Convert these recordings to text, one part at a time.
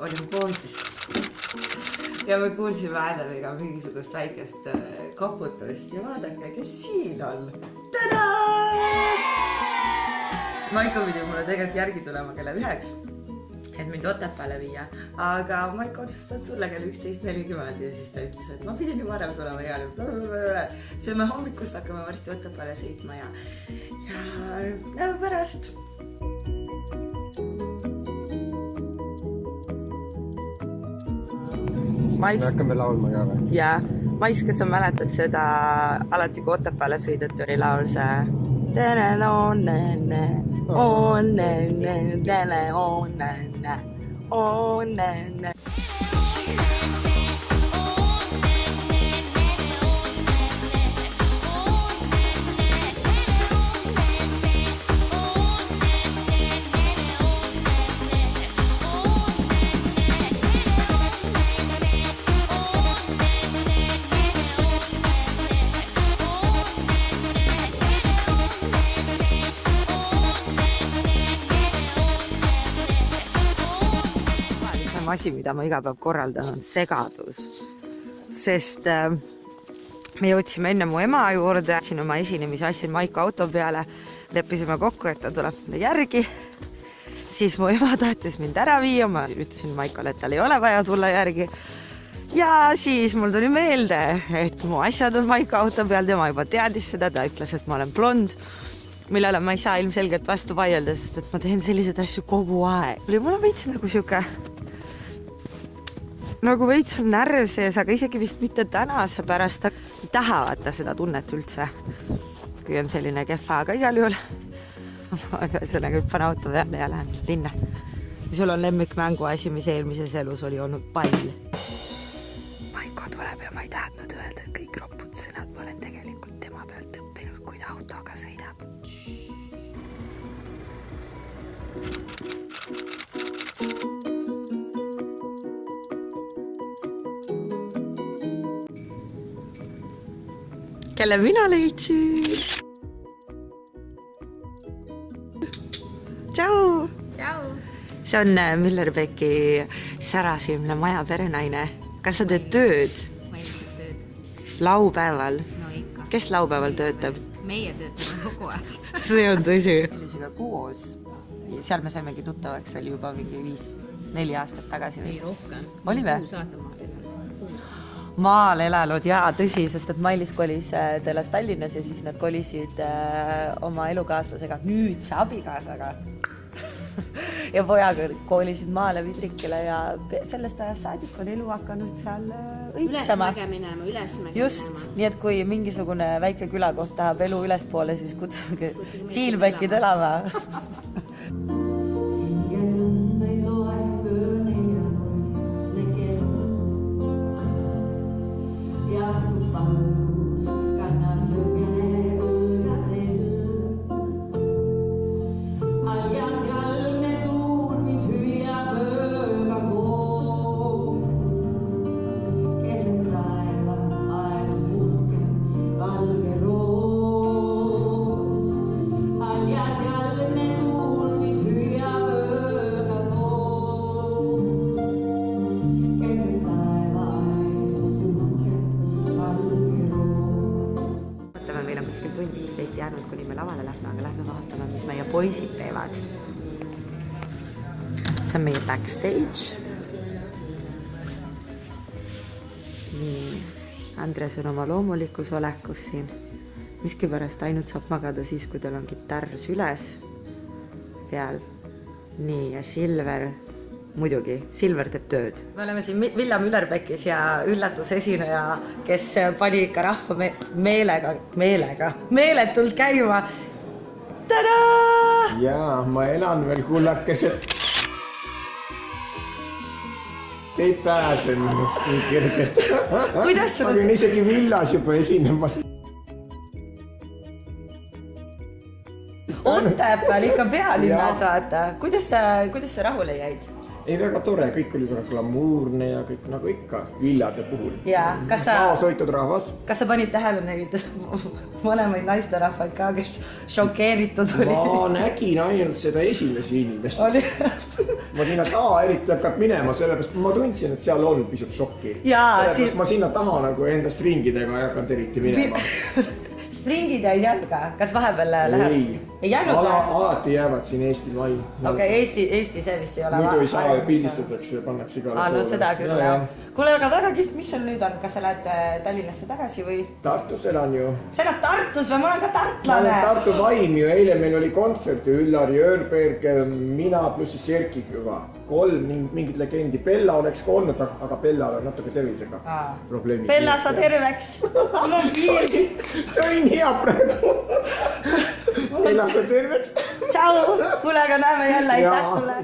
olime Bondis ja me kuulsime Adamiga mingisugust väikest koputust ja vaadake, kes siin on. Tadaa! Maiko pidi mulle tegelikult järgi tulema kella 9, et mind Otepääle viia, aga Maiko otsustas tulla kell 11:40 ja siis ta ütles, et ma pidin ju varem tulema ja sööme hommikust, hakkame varsti Otepääle sõitma ja näeme pärast. Me hakkame laulma ka või? Jaa, Mais, kas sa mäletad seda, alati kui Otepääle sõideti oli laul see asi, mida ma iga päev korraldan, on segadus. Sest me jõudsime enne mu ema juurde, siin oma esinemise assin Maiko auto peale, leppisime kokku, et ta tuleb mulle järgi. Siis mu ema tahtis mind ära viia, ma ütlesin Maikole, et tal ei ole vaja tulla järgi. Ja siis mul tuli meelde, et mu asjad on Maiko auto peal, tema juba teadis seda, ta ütles, et ma olen blond, millele ma ei saa ilmselgelt vastu vaielda, sest et ma teen sellised asju kogu aeg. Mul on veits nagu siuke nagu veits on närv sees, aga isegi vist mitte tänase pärast. Ei taha vaata seda tunnet üldse, kui on selline kehva, aga igal juhul sellega hüppan auto peale ja lähen linna. Sul on lemmikmängu asi, mis eelmises elus oli olnud pall. Maiko tuleb ja ma ei tahtnud öelda, et kõik ropud sõnad ma olen tegelikult tema pealt õppinud, kui ta autoga sõidab. Kelle mina leidsin. Tšau! Tšau! See on Müllerbeki särasilmne maja perenaine. Kas sa teed tööd? Ma ilmselt tööd. Laupäeval? No ikka. Kes laupäeval töötab? Meie töötame kogu aeg. See on tõsi. Sellisega koos. Seal me saimegi tuttavaks, oli juba mingi 5-4 aastat tagasi. Ei rohkem. Oli või? 6 aastat maal elanud. 6. Maal elanud, jaa, tõsi, sest et Mailis kolis telas Tallinnas ja siis nad kolisid oma elukaaslasega, nüüd see abikaasaga. Ja pojaga koolisid maale Vidrikile ja sellest ajast saadik on elu hakanud seal õitsema. Ülesmäge minema. Just, nii et kui mingisugune väike külakoht tahab elu ülespoole, siis kutsuge Siilbekid elama. Jäänud, kuni me lavale lähme, aga lähme vaatame, mis meie poisid teevad. See on meie backstage. Nii, Andres on oma loomulikus olekus siin. Miskipärast ainult saab magada siis, kui tal on kitarr süles peal. Nii, ja Silver, muidugi, Silver teeb tööd. Me oleme siin Villa Müllerbekis ja üllatusesineja, kes pani ikka rahva meeletult käima. Tadaa! Jaa, ma elan veel kullakesed. Ei pääse minust nii kergelt. Kuidas sul? Ma olin isegi villas juba esinemas. Otepääl ikka pealinnas vaata. Kuidas sa rahule jäid? Ei, väga tore, kõik oli väga glamuurne ja kõik nagu ikka villade puhul. Ja, Kaashoitud rahvas. Kas sa panid tähele neid vanemaid naisterahvaid ka, kes šokeeritud oli. Ma nägin ainult seda esimesi inimest. Oli. Ma sinna taha eriti hakkad minema, sellepärast ma tundsin, et seal on pisut šokki. Sellepärast ma sinna taha nagu endast ringidega ei hakanud eriti minema. Ringid jäid jalga, kas vahepeal läheb? Ei jäänud alati jäävad siin Eestis vaim. Okei, Eesti see vist ei ole. Muidu ei saa pildistatakse ja pannakse igale poole. No seda küll, jah. Kuule, aga väga kiht, mis sul nüüd on? Kas sa lähed Tallinnasse tagasi või? Tartus elan ju. Sa elad Tartus või? Ma olen ka tartlane. Ma olen Tartu vaim ju. Eile meil oli kontsert ju Üllar Jörberg, mina pluss siis Erki Küva. 3 mingid legendi. Bella oleks ka olnud, aga Bella on natuke tervisega probleemid. Bella, sa terveks. Mul on piirgi. See on hea praegu. Bella, sa terveks. Tšau. Kuule, aga näeme jälle. Aitäh sulle.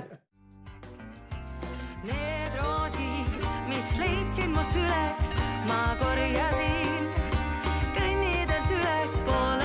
Need roosid, mis leidsid mu sülest, ma korjasin kõnnidelt ülespool.